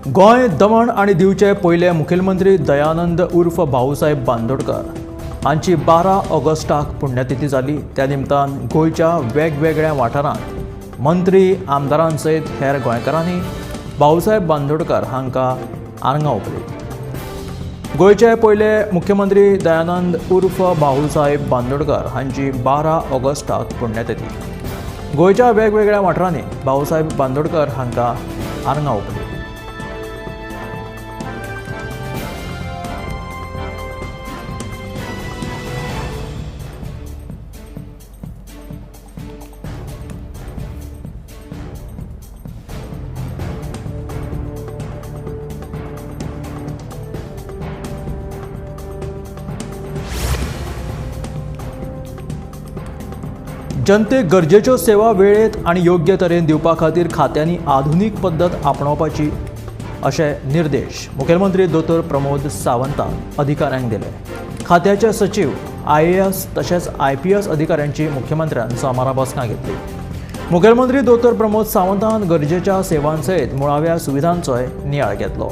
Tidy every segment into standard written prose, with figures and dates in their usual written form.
गोंय दमण आणि दिवचे पयले मुखेलमंत्री दयानंद उर्फ भाऊसाहेब बांदोडकर हांची 12 ऑगस्टाक पुण्यतिथी जाली। त्या निमतान गोंयच्या वेगवेगळ्या वाठारांत मंत्री आमदारांसयत हेर गोंयकारांनी भाऊसाहेब बांदोडकर हांकां आर्गां ओंपली। गोंयचे पयले मुख्यमंत्री दयानंद उर्फ भाऊसाहेब बांदोडकर हांची 12 ऑगस्टाक पुण्यतिथी। गोंयच्या वेगवेगळ्या वाठारांनी भाऊसाहेब बांदोडकर हांकां आर्गां ओंपली। जनतेक गरजेच्यो सेवा वेळेत आणि योग्य तरेन दिवपा खातीर खात्यांनी आधुनीक पद्दत आपणावपाची अशे निर्देश मुखेलमंत्री दोतोर प्रमोद सावंतान अधिकाऱ्यांक दिले। खात्याचे सचिव IAS तशेंच IPS अधिकाऱ्यांची मुख्यमंत्र्यान सोमारा बसका घेतली। मुखेलमंत्री दोतोर प्रमोद सावंतान गरजेच्या सेवांसयत मुळाव्या सुविधांचोय नियाळ घेतलो।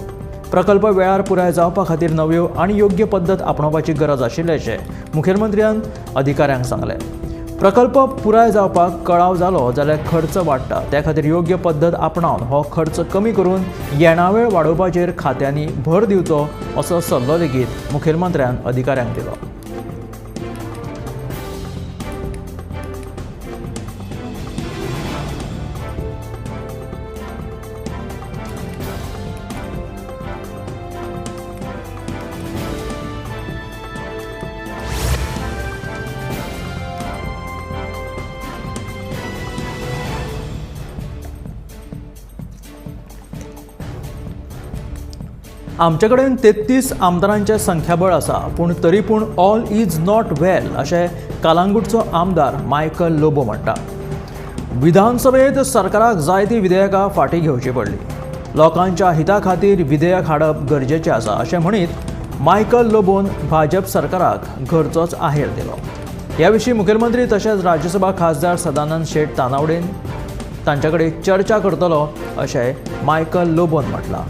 प्रकल्प वेळार पुराय जावपा खातीर नव्यो आणि योग्य पद्दत आपणावपाची गरज आशिल्ल्याचें मुखेलमंत्र्यान अधिकाऱ्यांक सांगलें। प्रकल्प पुराय जावपाक कळाव जालो जाल्यार खर्च वाडटा, त्या खातीर योग्य पद्दत आपणावन हो खर्च कमी करून येणावेळ वाडोवपाचेर खात्यांनी भर दिवचो असो सल्लो लेगीत मुखेलमंत्र्यान अधिकाऱ्यांक दिलो। आमचे कडेन 33 आमदारांचें संख्याबळ आसा, पूण तरी पूण ऑल इज नॉट वेल अशें कलांगूटचो आमदार मायकल लोबो म्हणटा। विधानसभेत सरकाराक जायतीं विधेयकां फाटीं घेवची पडली। लोकांच्या हिता खातीर विधेयक हाडप गरजेचें आसा अशें म्हणीत मायकल लोबोन भाजप सरकाराक घरचोच आहेर दिलो। ह्या विशीं मुखेलमंत्री तशेंच राज्यसभा खासदार सदानंद शेट तानावडेन तांचे कडेन चर्चा करतलो अशें मायकल लोबोन म्हटलां।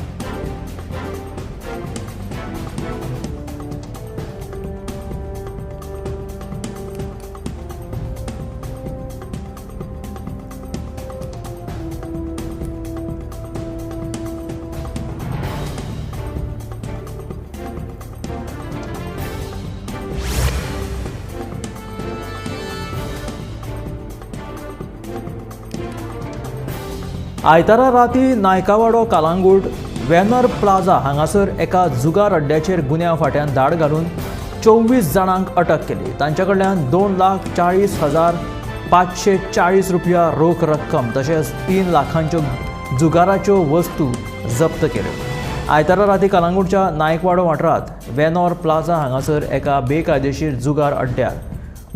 आयतारा राती नायकावाडो कलांगूट वेनर प्लाझा हांगासर एका जुगार अड्ड्याचेर गुन्यांव फाट्यान धाड घालून 24 जाणांक अटक केली। तांचे कडल्यान 2,40,540 रुपया रोख रक्कम तशेंच 3 लाखांच्यो जुगाराच्यो वस्तू जप्त केल्यो। आयतारा राती कलांगूटच्या नायकवाडो वाठारांत वेनोर प्लाझा हांगासर एका बेकायदेशीर जुगार अड्ड्यार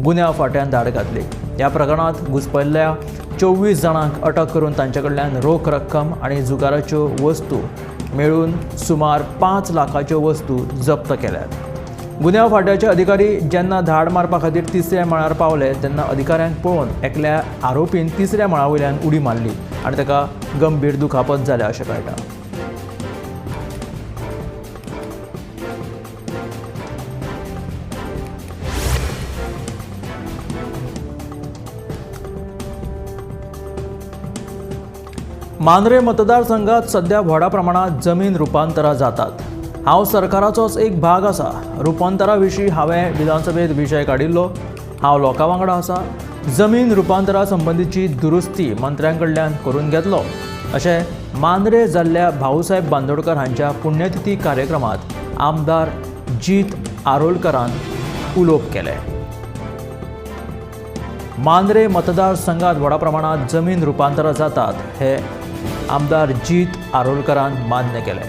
गुन्यांव फाट्यान धाड घातली। ह्या प्रकरणांत घुसपल्ल्या 24 जाणांक अटक करून तांचे कडल्यान रोख रक्कम आणि जुगाराच्यो वस्तू मेळून सुमार 5 लाखाच्यो वस्तू जप्त केल्यात। गुन्यांव फाट्याचे अधिकारी जेन्ना धाड मारपा खातीर तिसऱ्या माळार पावले तेन्ना अधिकाऱ्यांक पळोवन एकल्या आरोपीन तिसऱ्या माळा वयल्यान उडी मारली आनी ताका गंभीर दुखापत जाल्या अशें कळटा। मांद्रे मतदारसंघात सध्या व्हडा प्रमाणात जमीन रुपांतरां जातात। हांव सरकाराचोच एक भाग आसा। रुपांतरा विशीं हांवें विधानसभेत विशय काडिल्लो। हांव लोकां वांगडा आसा। जमीन रुपांतरा संबंधीची दुरुस्ती मंत्र्यां कडल्यान करून घेतलो अशें मांद्रे जाल्ल्या भाऊसाहेब बांदोडकर हांच्या पुण्यतिथी कार्यक्रमात आमदार जीत आरोलकरान उलोवप केलें। मांद्रे मतदारसंघात व्हडा प्रमाणात जमीन रुपांतरां जातात हे आमदार जीत आरोलकरान मान्य केलें।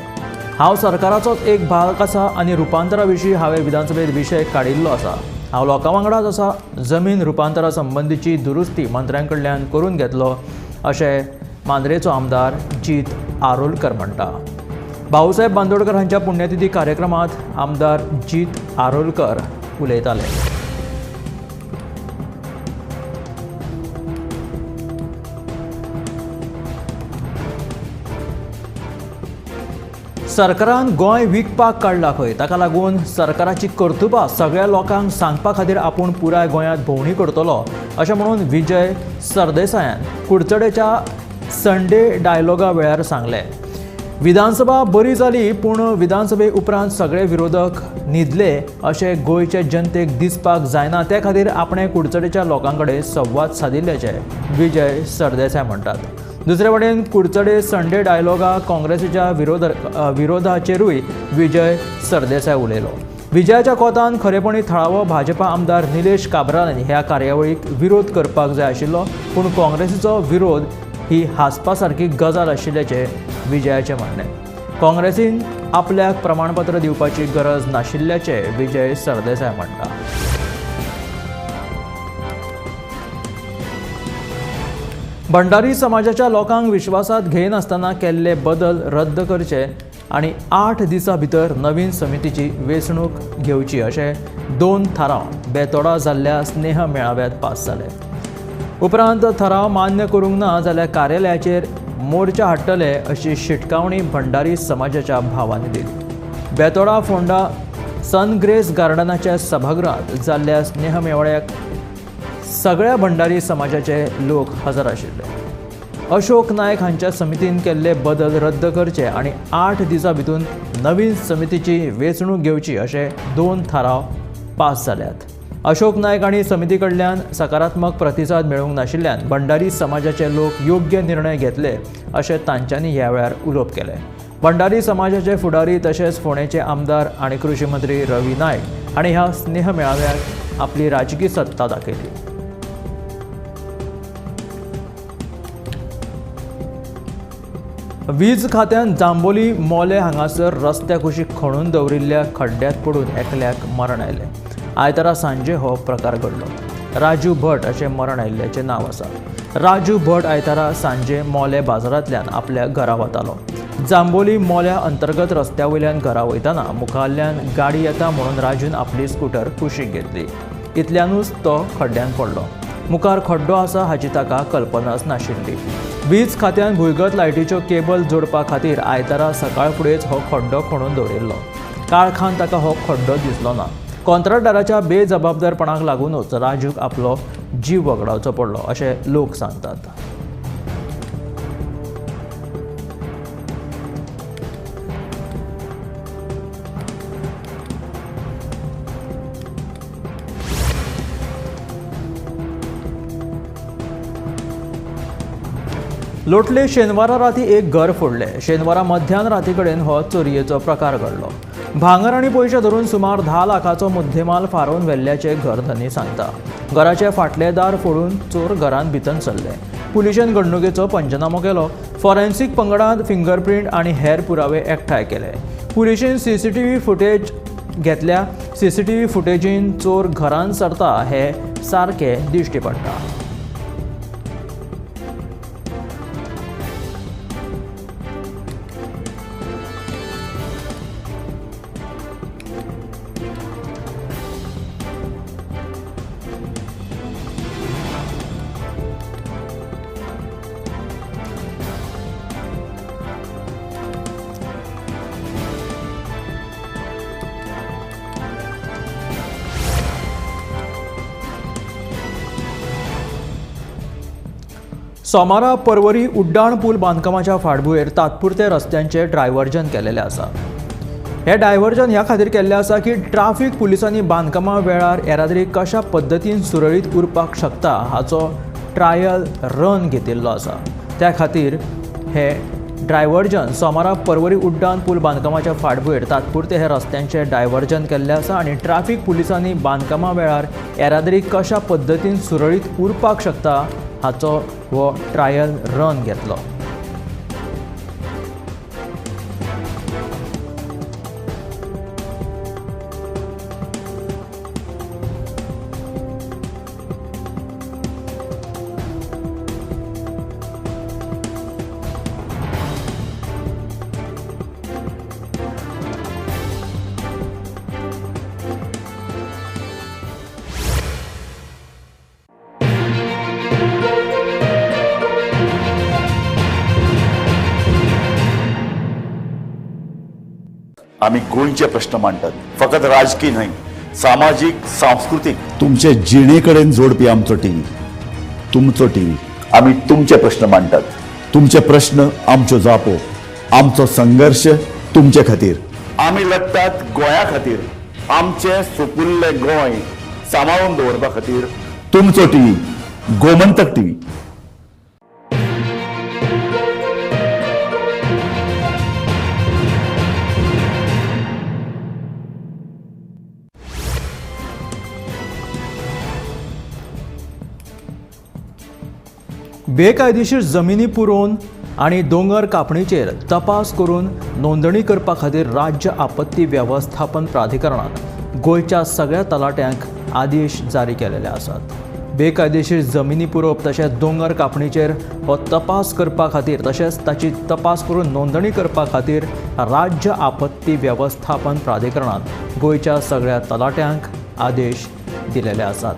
हांव सरकाराचोच एक भाग आसा आनी रुपांतरा विशीं हांवें विधानसभेत विशय काडिल्लो आसा। हांव लोकां वांगडाच आसा। जमीन रुपांतरा संबंधीची दुरुस्ती मंत्र्यां कडल्यान करून घेतलो अशें मांद्रेचो आमदार जीत आरोलकर म्हणटा। भाऊसाहेब बांदोडकर हांच्या पुण्यतिथी कार्यक्रमात आमदार जीत आरोलकर उलयताले। सरकारान गोंय विकपाक काडला खंय, ताका लागून सरकाराची कर्तुबां सगळ्या लोकांक सांगपा खातीर आपूण पुराय गोंयांत भोंवडी करतलो अशें म्हणून विजय सरदेसायान कुडचडेच्या संडे डायलॉगा वेळार सांगलें. विधानसभा बरी जाली पूण विधानसभे उपरांत सगळे विरोधक न्हिदले अशें गोंयचे जनतेक दिसपाक जायना, ते खातीर आपणे कुडचडेच्या लोकां कडेन संवाद सादिल्ल्याचे विजय सरदेसाय म्हणटात. दुसरे वटेन कुडचडे संडे डायलॉगा काँग्रेसीच्या विरोधाचेरूय विजय सरदेसाय उलयलो. विजयाच्या कोतान खरेपणी थळावो भाजपा आमदार निलेश काब्रालान ह्या कार्यावळीक विरोध करपाक जाय आशिल्लो, पूण काँग्रेसीचो विरोध ही हांसपा सारकी गजाल आशिल्ल्याचे विजयाचे म्हणणे. काँग्रेसीन आपल्याक प्रमाणपत्र दिवपाची गरज नाशिल्ल्याचे विजय सरदेसाय म्हणटा. भंडारी समाजाच्या लोकांक विश्वासात घेयनासतना केल्ले बदल रद्द करचे आनी 8 दिसां भितर नवीन समितीची वेंचणूक घेवची अशें 2 थाराव बेतोडा जाल्ल्या स्नेह मेळाव्यांत पास जाले. उपरांत थाराव मान्य करूंक ना जाल्यार कार्यालयाचेर मोर्चा हाडटले अशी शिटकावणी भंडारी समाजाच्या भावांनी दिली. बेतोडा फोंडा सन ग्रेस गार्डनाच्या सभागृहांत जाल्ल्या स्नेह मेळाव्याक सगळ्या भंडारी समाजाचे लोक हजर आशिल्ले. अशोक नायक हांच्या समितीन केल्ले बदल रद्द करचे आनी 8 दिसां भितर नवीन समितीची वेंचणूक घेवची अशे 2 थाराव पास जाल्यात. अशोक नायक आनी समिती कडल्यान सकारात्मक प्रतिसाद मेळूंक नाशिल्ल्यान भंडारी समाजाचे लोक योग्य निर्णय घेतले अशें तांच्यांनी ह्या वेळार उलोवप केलें. भंडारी समाजाचे फुडारी तशेंच फोंडेचे आमदार आनी कृषी मंत्री रवी नायक हांणी ह्या स्नेह मेळाव्याक आपली राजकी सत्ता दाखयली. वीज खात्यान जांबोली मोले हांगासर रस्त्या कुशीक खणून दवरिल्ल्या खड्ड्यांत पडून एकल्याक मरण आयलें. आयतारा सांजे हो प्रकार घडलो. राजू भट अशें मरण आयिल्ल्याचें नांव आसा. राजू भट आयतारा सांजे मोले बाजारांतल्यान आपल्या घरा वतालो. जांबोली मोल्या अंतर्गत रस्त्या वयल्यान घरा वयताना मुखाल्ल्यान गाडी येता म्हणून राजून आपली स्कूटर कुशीक घेतली. इतल्यानूच तो खड्ड्यांत पडलो. मुखार खड्डो आसा हाची ताका कल्पनाच नाशिल्ली. वीज खात्यान भुंयगत लायटीच्यो केबल जोडपा खातीर आयतारा सकाळ फुडेंच हो खड्डो खणून दवरिल्लो. काळखान ताका हो खड्डो दिसलो ना. कॉन्ट्रॅक्टराच्या बेजबाबदारपणाक लागूनच राजूक आपलो जीव वगडावचो पडलो अशें लोक सांगतात. लोटले शेनवारा राती एक घर फोडले. शेनवारा मध्यान राती कडेन हो चोरयेचो प्रकार घडलो. भांगर आनी पयशे धरून सुमार 10 लाखाचो मुद्देमाल फारोवन व्हेल्ल्याचे घरधनी सांगता. घराचे फाटले दार फोडून चोर घरांत भितर सरले. पुलिशेन घडणुकेचो पंचनामो केलो. फॉरेन्सीक पंगडान फिंगरप्रिंट आनी हेर पुरावे एकठांय केले. पुलिशेन सीसीटीव्ही फुटेज घेतल्या. सीसीटीव्ही फुटेजीन चोर घरांत सरता हे सारखे दिश्टी पडटा. सोमारा पर्वरी उड्डाण पूल बांदकामाच्या फाटभुंयेर तात्पुरते रस्त्यांचे डायव्हर्जन केलेले आसा. हे डायव्हर्जन ह्या खातीर केल्लें आसा की ट्राफीक पुलिसांनी बांदकामा वेळार येरादारी कशा पद्दतीन सुरळीत उरपाक शकता हाचो ट्रायल रन घेतिल्लो आसा. त्या खातीर हे डायव्हर्जन सोमारा पर्वरी उड्डाण पूल बांदकामाच्या फाटभुंयेर तात्पुरते हे रस्त्यांचे डायव्हर्जन केल्लें आसा आनी ट्राफीक पुलिसांनी बांदकामा वेळार येरादारी कशा पद्दतीन सुरळीत उरपाक शकता हाचो हो ट्रायल रन घेतलो. आम्ही गोंयचे प्रश्न मांडटात. फकत राजकीय न्हय, सामाजीक सांस्कृतिक तुमचे जिणेकडेन जोडपी आमचो टीव्ही, तुमचो टीव्ही. आम्ही तुमचे प्रश्न मांडटात. तुमचे प्रश्न आमच्यो जापो, आमचो संघर्ष तुमचे खातीर. आम्ही लढटात गोंया खातीर. आमचे सोपुल्ले गोंय सांबाळून दवरपा खातीर. तुमचो टीव्ही, गोमंतक टीव्ही. बेकायदेशीर जमिनी पुरोवन आणि दोंगर कापणीचेर तपास करून नोंदणी करपा खातीर राज्य आपत्ती वेवस्थापन प्राधिकरणान गोंयच्या सगळ्या तलाट्यांक आदेश जारी केलेले आसात. बेकायदेशीर जमिनी पुरोवप तशेंच दोंगर कापणीचेर हो तपास करपा खातीर तशेंच ताची तपास करून नोंदणी करपा खातीर राज्य आपत्ती वेवस्थापन प्राधिकरणान गोंयच्या सगळ्या तलाट्यांक आदेश दिलेले आसात.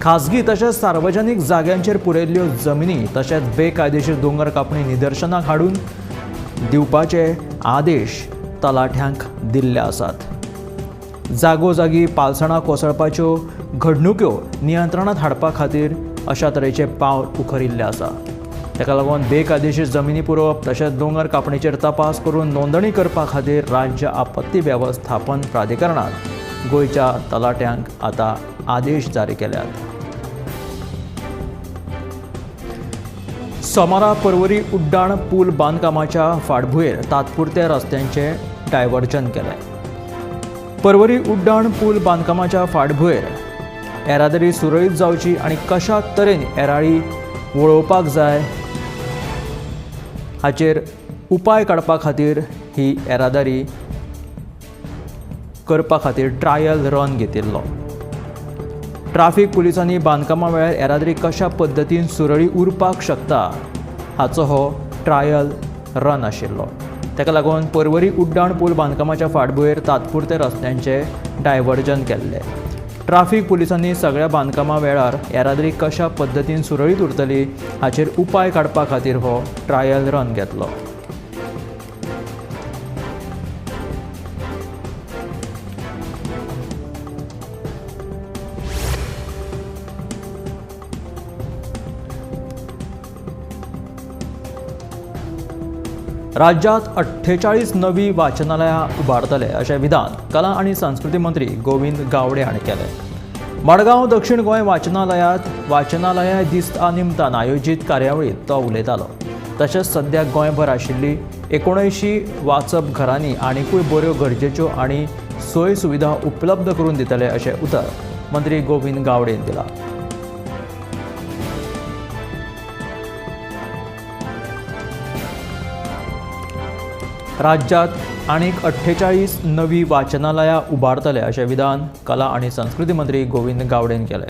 खाजगी तशेंच सार्वजनीक जाग्यांचेर पुरयल्ल्यो जमिनी तशेंच बेकायदेशीर दोंगर कापणी निदर्शनाक हाडून दिवपाचे आदेश तलाट्यांक दिल्ले आसात. जागोजागी पालसणां कोसळपाच्यो घडणुक्यो नियंत्रणांत हाडपा खातीर अशा तरेचे पावल उखलिल्ले आसा. ताका लागून बेकायदेशीर जमिनी पुरोवप तशेंच दोंगर कापणीचेर तपास करून नोंदणी करपा खातीर राज्य आपत्ती वेवस्थापन प्राधिकरणान गोंयच्या तलाट्यांक आतां आदेश जारी केल्यात. सोमारा पर्वरी उड्डाण पूल बांदकामाच्या फाटभुंयेर तात्पुरत्या रस्त्यांचे डायव्हर्जन केलें. पर्वरी उड्डाण पूल बांदकामाच्या फाटभुंयेर येरादारी सुरळीत जावची आनी कशा तरेन येराळी वळोवपाक जाय हाचेर उपाय काडपा खातीर ही येरादारी करपा खातीर ट्रायल रन घेतिल्लो. ट्राफिक पुलिसांनी बांदकामा वेळार येरादारी कशा पद्दतीन सुरळी उरपाक शकता हाचो हो ट्रायल रन आशिल्लो. ताका लागून पर्वरी उड्डाण पूल बांदकामाच्या फाटभुंयेर तात्पुरते रस्त्यांचे डायव्हर्जन केल्ले. ट्राफिक पुलिसांनी सगळ्या बांदकामा वेळार येरादारी कशा पद्दतीन सुरळीत उरतली हाचेर उपाय काडपा खातीर हो ट्रायल रन घेतलो. राज्यात 48 नवी वाचनालयां उबारतले अशें विधान कला आनी संस्कृती मंत्री गोविंद गावडे हांणी केलें. मडगांव दक्षिण गोंय वाचनालयांत वाचनालय दिसा निमतान आयोजीत कार्यावळींत तो उलयतालो. तशेंच सद्याक गोंयभर आशिल्ली 79 वाचप घरांनी आनीकूय बऱ्यो गरजेच्यो आनी सोय सुविधा उपलब्ध करून दितले अशें उतर मंत्री गोविंद गावडेन दिलां. राज्यात आनीक 48 नवी वाचनालयां उबारतले अशें विधान कला आनी संस्कृती मंत्री गोविंद गावडेन केलें.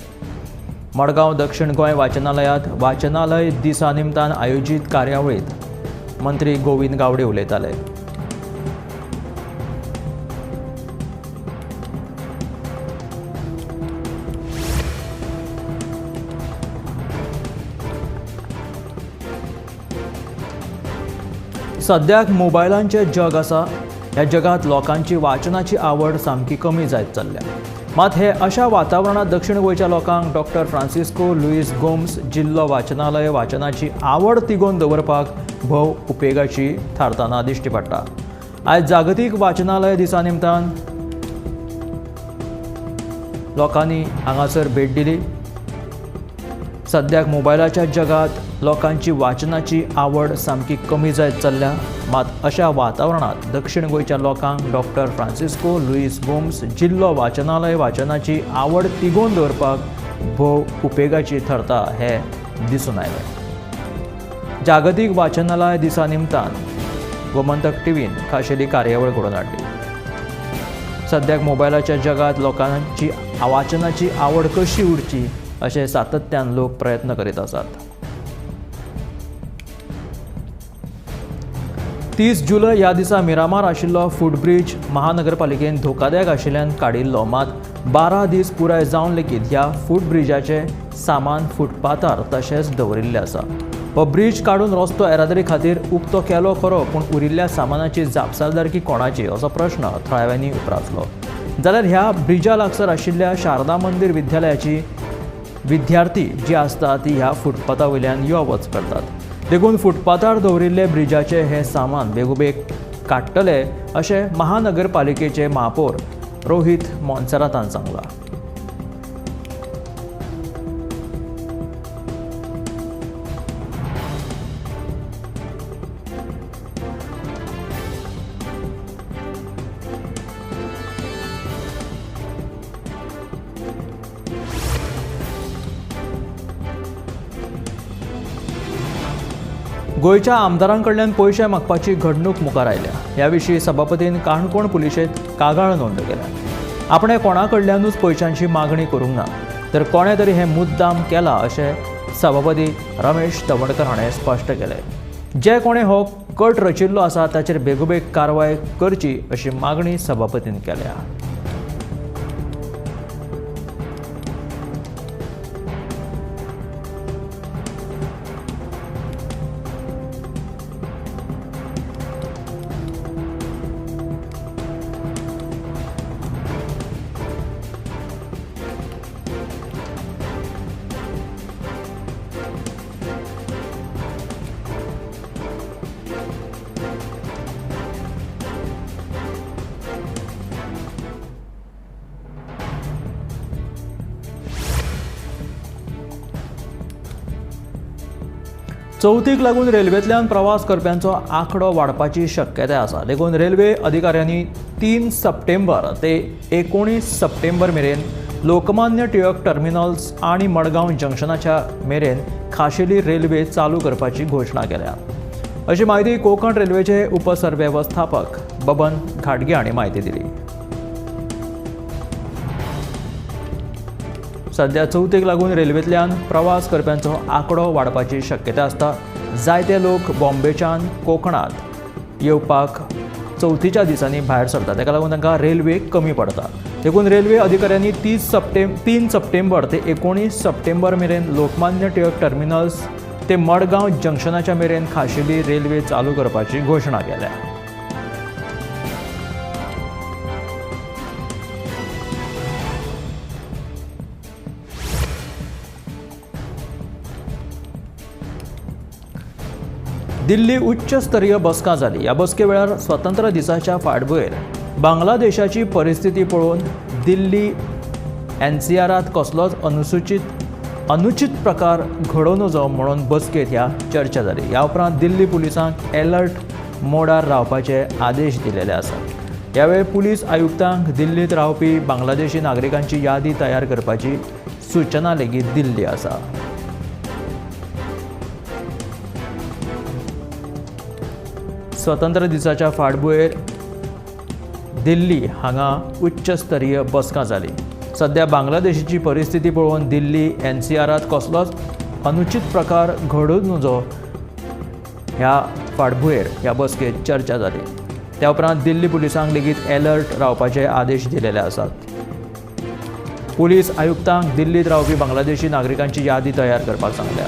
मडगांव दक्षिण गोंय वाचनालयांत वाचनालय दिसा निमतान आयोजीत कार्यावळींत मंत्री गोविंद गावडे उलयताले. सद्याक मोबायलांचें जग आसा. ह्या जगात लोकांची वाचनाची आवड सामकी कमी जायत चल्ल्या. मात हे अशा वातावरणात दक्षिण गोंयच्या लोकांक डॉक्टर फ्रांसिस्को लुईस गोम्स जिल्लो वाचनालय वाचनाची आवड तिगोवन दवरपाक भोव उपेगाची थारतना दिश्टी पडटा. आयज जागतीक वाचनालय दिसा निमतान लोकांनी हांगासर भेट दिली. सद्याक मोबायलाच्या जगात लोकांची वाचनाची आवड सामकी कमी जायत चल्ल्या. मात अशा वातावरणात दक्षिण गोंयच्या लोकांक डॉक्टर फ्रांसिस्को लुईस गोम्स जिल्लो वाचनालय वाचनाची आवड तिगोवन दवरपाक भोव उपेगाची ठरता हे दिसून आयलें. जागतीक वाचनालय दिसा निमतान गोमंतक टीव्हीन खाशेली कार्यावळ घडोवन हाडली. सद्याक मोबायलाच्या जगात लोकांची वाचनाची आवड कशी उरची अशें सातत्यान लोक प्रयत्न करीत आसात. 30 जुलय ह्या दिसा मिरामार आशिल्लो फूटब्रीज महानगरपालिकेन धोकादायक आशिल्ल्यान काडिल्लो. मात 12 दीस पुराय जावन लेगीत ह्या फूटब्रिजाचें सामान फुटपाथार तशेंच दवरिल्लें आसा. हो ब्रिज काडून रस्तो येरादारी खातीर उक्तो केलो खरो, पूण उरिल्ल्या सामानाची जापसालदारकी कोणाची असो प्रश्न थळाव्यांनी उपरासलो. जाल्यार ह्या ब्रिजा लागसार आशिल्ल्या शारदा मंदिर विद्यालयाची विद्यार्थी जी आसता ती ह्या फुटपाथा वयल्यान यो वच करतात. देखून फुटपाथार दवरिल्ले ब्रिजाचे हे सामान बेगोबेग काडटले अशें महानगरपालिकेचे महापौर रोहित मोन्सेरातान सांगलां. गोंयच्या आमदारांकडल्यान पयशे मागपाची घडणूक मुखार आयल्या. ह्या विशीं सभापतीन काणकोण पुलिशेंत कागाळ नोंद केल्या. आपणे कोणाकडल्यानूच पयशांची मागणी करूंक ना, तर कोणे तरी हें मुद्दाम केलां अशें सभापती रमेश तवडकर हाणें स्पश्ट केलें. जे कोणे हो कट रचिल्लो आसा ताचेर बेगोबेग कारवाय करची अशी मागणी सभापतीन केल्या. चवथीक लागून रेल्वेंतल्यान प्रवास करप्यांचो आंकडो वाडपाची शक्यताय आसा. देखून रेल्वे अधिकाऱ्यांनी 3 सप्टेंबर ते 19 सप्टेंबर मेरेन लोकमान्य टिळक टर्मिनल्स आणि मडगांव जंक्शनाच्या मेरेन खाशेली रेल्वे चालू करपाची घोशणा केल्या, अशी माहिती कोंकण रेल्वेचे उपसरवेवस्थापक बबन घाटगे हांणी माहिती दिली. सध्या चवथीक लागून रेल्वेंतल्यान प्रवास करप्यांचो आंकडो वाडपाची शक्यताय आसता. जायते लोक बॉम्बेच्यान कोंकणात येवपाक चवथीच्या दिसांनी भायर सरतात, ताका लागून तांकां रेल्वे कमी पडटा. देखून रेल्वे अधिकाऱ्यांनी 3 सप्टेंबर ते 19 सप्टेंबर मेरेन लोकमान्य टिळक टर्मिनल्स ते मडगांव जंक्शनाच्या मेरेन खाशेली रेल्वे चालू करपाची घोशणा केल्या. दिल्ली उच्चस्तरीय बसका जाली. ह्या बसके वेळार स्वतंत्र दिसाच्या फाटभुंयेर बांगलादेशाची परिस्थिती पळोवन दिल्ली NCRांत कसलोच अनुचित प्रकार घडोवन नजो म्हणून बसकेंत ह्या चर्चा जाली. ह्या उपरांत दिल्ली पुलिसांक अलर्ट मोडार रावपाचे आदेश दिलेले आसात. ह्या वेळी पुलीस आयुक्तांक दिल्लींत रावपी बांगलादेशी नागरिकांची यादी तयार करपाची सूचना लेगीत दिल्ली आसा. स्वतंत्र दिसाच्या फाटभुंयेर दिल्ली हांगा उच्चस्तरीय बसका जाली. सध्या बांगलादेशाची परिस्थिती पळोवन दिल्ली NCRांत कसलोच अनुचित प्रकार घडून नजो ह्या फाटभुंयेर ह्या बसकेत चर्चा जाली. त्या उपरांत दिल्ली पुलिसांक लेगीत अलर्ट रावपाचे आदेश दिलेले आसात. पुलीस आयुक्तांक दिल्लीत रावपी बांगलादेशी नागरिकांची यादी तयार करपाक सांगल्या.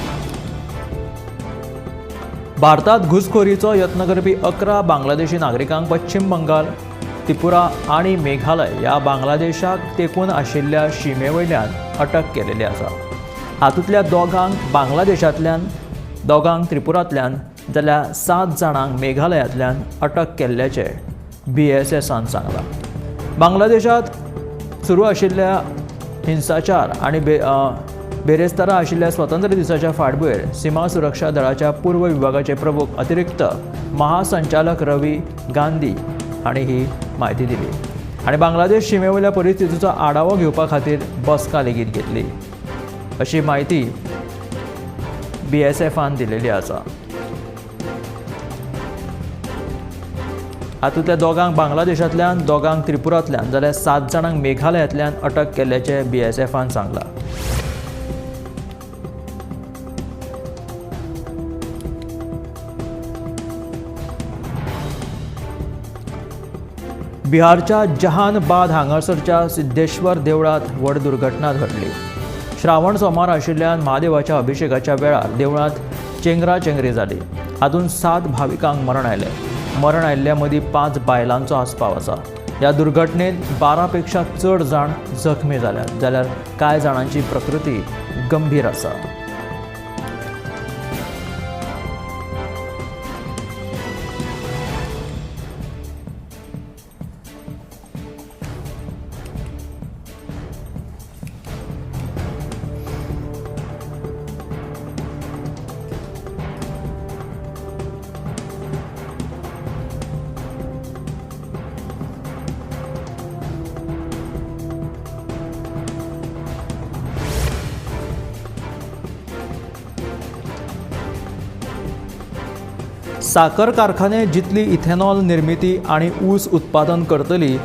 भारतात घुसखोरीचो यत्न करपी 11 बांगलादेशी नागरिकांक पश्चिम बंगाल, त्रिपुरा आणि मेघालय ह्या बांगलादेशाक तेंकून आशिल्ल्या शिमेवयल्यान अटक केलेली आसा. हातूंतल्या 2 बांगलादेशांतल्यान, 2 त्रिपुरांतल्यान जाल्यार 7 जाणांक मेघालयांतल्यान अटक केल्ल्याचे BSSन सांगलां. बांगलादेशांत सुरू आशिल्ल्या हिंसाचार आणि बेरेस्तारा आशिल्ल्या स्वतंत्र दिसाच्या फाटभुंयेर सीमा सुरक्षा दळाच्या पूर्व विभागाचे प्रमुख अतिरिक्त महासंचालक रवी गांधी हांणी ही माहिती दिली आणि बांगलादेश शिमेवयल्या परिस्थितीचो आढावो घेवपा खातीर बसका लेगीत घेतली, अशी माहिती BSFन दिलेली आसा. हातूंतल्या 2 बांगलादेशांतल्यान, 2 त्रिपुरांतल्यान जाल्यार 7 जाणांक मेघालयांतल्यान अटक केल्ल्याचे BSFन सांगलां. बिहारच्या जहानबाद हांगासरच्या सिद्धेश्वर देवळात व्हड दुर्घटना घडली. श्रावण सोमार आशिल्ल्यान महादेवाच्या अभिषेकाच्या वेळार देवळांत चेंगराचेंगरी जाली। हातूंत 7 भाविकांक मरण आयलें। मरण आयिल्ल्या मदीं 5 बायलांचो आस्पाव आसा। ह्या दुर्घटनेत 12 पेक्षा चड जाण जखमी जाल्यात, जाल्यार कांय जाणांची प्रकृती गंभीर आसा। साकर कारखाने जितली इथेनॉल निर्मिती आणि ऊस उत्पादन करतली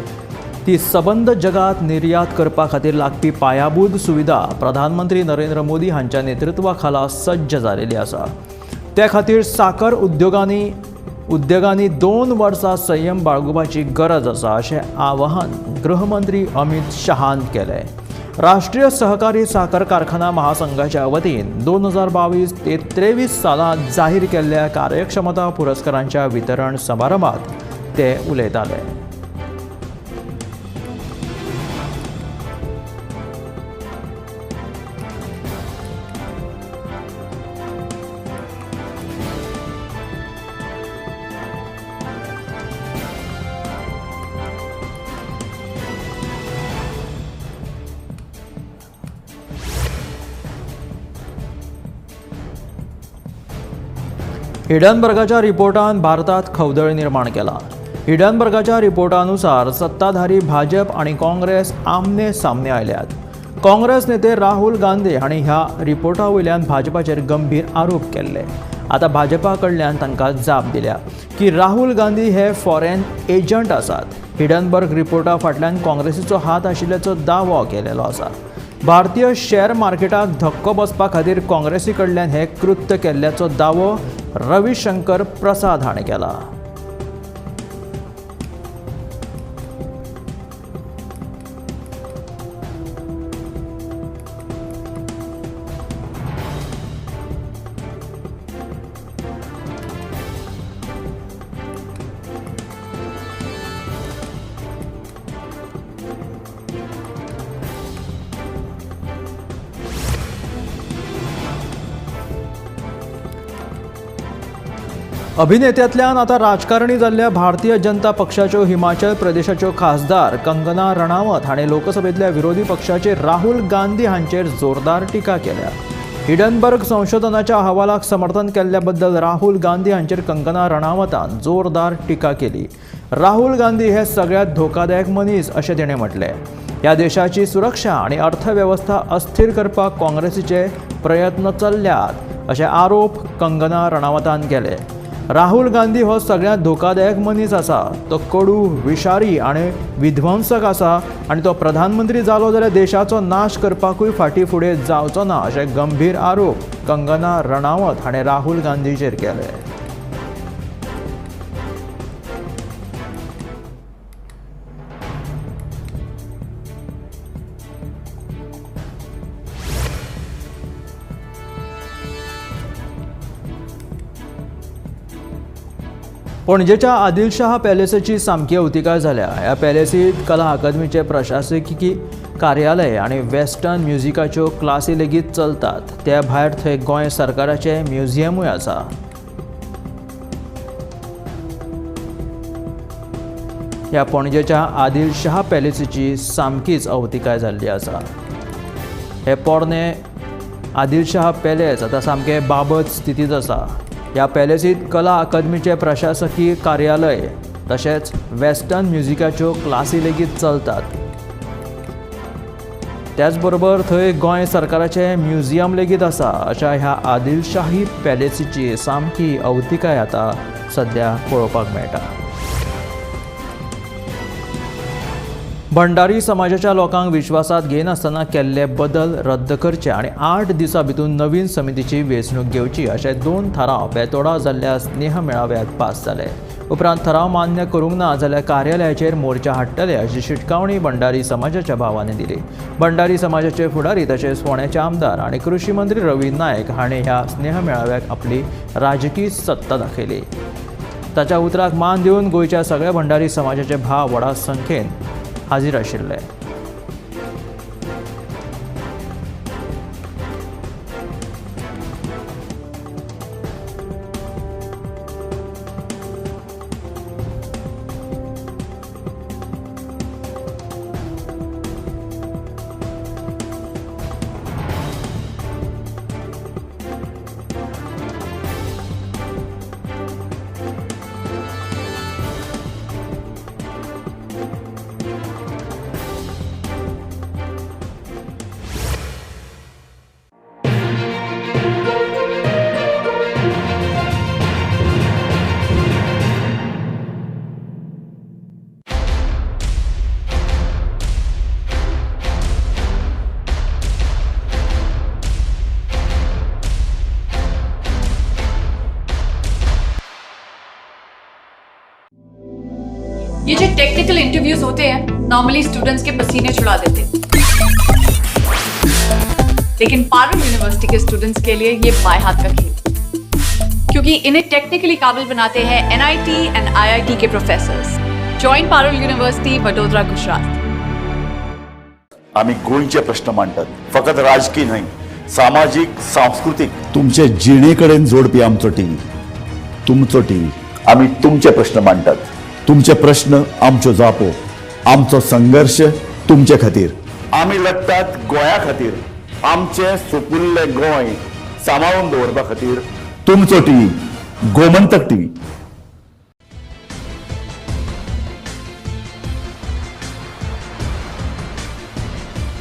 ती सबंद जगात निर्यात करपा खातीर लागपी पायाभूत सुविधा प्रधानमंत्री नरेंद्र मोदी हांच्या नेतृत्वाखाला सज्ज जालेली आसा। त्या खातीर साकर उद्योगांनी 2 वर्सां संयम बाळगुपाची गरज आसा अशें आवाहन गृहमंत्री अमित शाहान केलें। राष्ट्रीय सहकारी साकर कारखाना महासंघाच्या वतीन 2022 ते 23 सालांत जाहीर केल्ल्या कार्यक्षमता पुरस्कारांच्या वितरण समारंभात ते उलयताले। हिडनबर्गाच्या रिपोर्टान भारतात खवदळ निर्माण केला। हिडनबर्गाच्या रिपोर्टानुसार सत्ताधारी भाजप आणि काँग्रेस आमने सामने आयल्यात। काँग्रेस नेते राहुल गांधी हांणी ह्या रिपोर्टा वयल्यान भाजपाचेर गंभीर आरोप केल्ले। आता भाजपा कडल्यान तांकां जाप दिल्या की राहुल गांधी हे फॉरेन एजंट आसात। हिडनबर्ग रिपोर्टा फाटल्यान काँग्रेसीचो हात आशिल्ल्याचो दावो केलेलो आसा। भारतीय शेअर मार्केटाक धक्को बसपा खातीर काँग्रेसी कडल्यान हे कृत्य केल्ल्याचो दावो रविशंकर प्रसाद हाणें केला। अभिनेत्यांतल्यान आता राजकारणी जाल्ल्या भारतीय जनता पक्षाच्यो हिमाचल प्रदेशाच्यो खासदार कंगना रणावत हाणें लोकसभेतल्या विरोधी पक्षाचे राहुल गांधी हांचेर जोरदार टिका केल्या। हिडनबर्ग संशोधनाच्या अहवालाक समर्थन केल्ल्या बद्दल राहुल गांधी हांचेर कंगना रणावतान जोरदार टिका केली। राहुल गांधी हे सगळ्यात धोकादायक मनीस अशें तिणें म्हटलें। ह्या देशाची सुरक्षा आणि अर्थव्यवस्था अस्थिर करपाक काँग्रेसीचे प्रयत्न चल्ल्यात अशे आरोप कंगना रणावतान केले। राहुल गांधी हो सगळ्यात धोकादायक मनीस आसा। तो कडू, विशारी आणि विध्वंसक आसा आणि तो प्रधानमंत्री जालो जाल्यार देशाचो नाश करपाकूय फाटीं फुडें जावचो ना अशे गंभीर आरोप कंगना रणावत हाणें राहुल गांधीचेर केले। पणजेच्या आदिलशाह पॅलेसाची सामकी अवतिकाय जाल्या। ह्या पॅलेसीत कला अकादमीचे प्रशासकीय कार्यालय आणि वेस्टर्न म्युझिकाच्यो क्लासी लेगीत चलतात। त्या भायर थंय गोंय सरकाराचे म्युझियमूय आसा। ह्या पणजेच्या आदिलशाह पॅलेसीची सामकीच अवतिकाय जाल्ली आसा। हे पोरणे आदिलशाह पॅलेस आता सामके बाबत स्थितीत आसा। ह्या पॅलेसीत कला अकादमीचे प्रशासकीय कार्यालय तशेंच वेस्टर्न म्युझिकाच्यो क्लासी लेगीत चलतात। त्याच बरोबर थंय गोंय सरकाराचे म्युझियम लेगीत आसा। अशा ह्या आदिलशाही पॅलेसीची सामकी अवतिकाय आता सध्या पळोवपाक मेळटा। भंडारी समाजाच्या लोकांक विश्वासात घेनासतना केल्ले बदल रद्द करचे आणि 8 दिसां भितून नवीन समितीची वेंचणूक घेवची अशे 2 थाराव बेतोडा जाल्ल्या स्नेह मेळाव्यात पास जाले। उपरांत ठराव मान्य करूंक ना जाल्यार कार्यालयाचेर मोर्चा हाडटले अशी शिटकावणी भंडारी समाजाच्या भावांनी दिली. भंडारी समाजाचे फुडारी तशेंच फोंड्याचे आमदार आनी कृषी मंत्री रवी नायक हाणें ह्या स्नेह मेळाव्याक आपली राजकी सत्ता दाखयली. ताच्या उतराक मान दिवन गोंयच्या सगळ्या भंडारी समाजाचे भाव व्हडा संख्येन हाजीर आशिल्ले. ये जो टेक्निकल इंटरव्यूज होते हैं नॉर्मली स्टूडेंट्स के पसीने छुड़ा देते हैं, लेकिन पारुल यूनिवर्सिटी के स्टूडेंट्स के लिए ये बाएं हाथ का खेल, क्योंकि इन्हें टेक्निकली काबिल बनाते हैं NIT एंड IIT के professors. Join Parul University, Vadodara, Gujarat. आम्ही गोंयचे प्रश्न मांडतात, फकत राजकीय न्हय, सामाजिक सांस्कृतिक. तुमचे जिणेकडेन जोडपी आमचो टीव्ही, तुमचो टीव्ही. आम्ही तुमचे प्रश्न मांडतात. तुमचे प्रश्न आमच्यो जापो, आमचो संघर्ष तुमचे खातीर. आम्ही लढतात गोंया खातीर, आमचे सोपुल्ले गोंय सांबाळून दवरपा खातीर. तुमचो टीव्ही, गोमंतक टीव्ही.